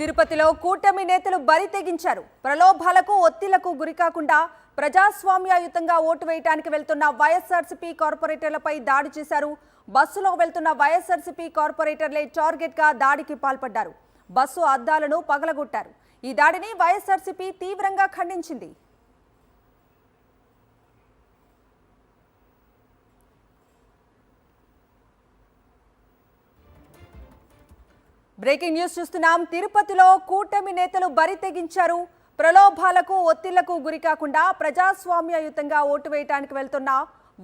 తిరుపతిలో కూటమి నేతలు బరి తెగించారు. ప్రలోభాలకు ఒత్తిళ్లకు గురికాకుండా ప్రజాస్వామ్యయుతంగా ఓటు వేయడానికి వెళ్తున్న వైఎస్ఆర్సీపీ కార్పొరేటర్లపై దాడి చేశారు. బస్సులో వెళ్తున్న వైఎస్ఆర్సీపీ కార్పొరేటర్లే టార్గెట్ గా దాడికి పాల్పడ్డారు. బస్సు అద్దాలను పగలగొట్టారు. ఈ దాడిని వైఎస్ఆర్సీపీ తీవ్రంగా ఖండించింది. బ్రేకింగ్ న్యూస్ చూస్తున్నాం. తిరుపతిలో కూటమి నేతలు బరి తెగించారు. ప్రలోభాలకు ఒత్తిళ్లకు గురికాకుండా ప్రజాస్వామ్యయుతంగా ఓటు వేయడానికి వెళ్తున్న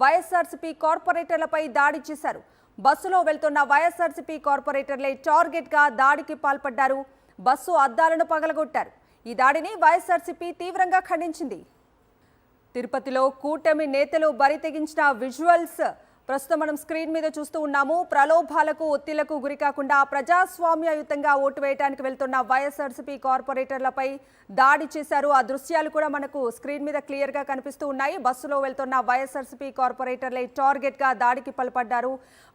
వైఎస్ఆర్సీపీ కార్పొరేటర్లపై దాడి చేశారు. బస్సులో వెళ్తున్న వైఎస్ఆర్సీపీ కార్పొరేటర్లే టార్గెట్ గా దాడికి పాల్పడ్డారు. బస్సు అద్దాలను పగలగొట్టారు. ఈ దాడిని వైఎస్ఆర్సీపీ తీవ్రంగా ఖండించింది. తిరుపతిలో కూటమి నేతలు బరి తెగించిన విజువల్స్ ప్రస్తుతం మనం స్క్రీన్ మీద చూస్తూ ఉన్నాము. ప్రలోభాలకు ఒత్తిళ్లకు గురికాకుండా ప్రజాస్వామ్యయుతంగా ఓటు వేయడానికి వెళ్తున్న వైఎస్ఆర్సీపీ కార్పొరేటర్లపై దాడి చేశారు. ఆ దృశ్యాలు కూడా మనకు స్క్రీన్ మీద క్లియర్ గా కనిపిస్తూ ఉన్నాయి. బస్సులో వెళ్తున్న వైఎస్ఆర్సీపీ కార్పొరేటర్లే టార్గెట్ గా దాడికి పాల్పడ్డారు.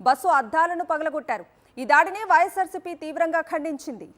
బస్సు అద్దాలను పగలగొట్టారు. ఈ దాడిని వైఎస్ఆర్సీపీ తీవ్రంగా ఖండించింది.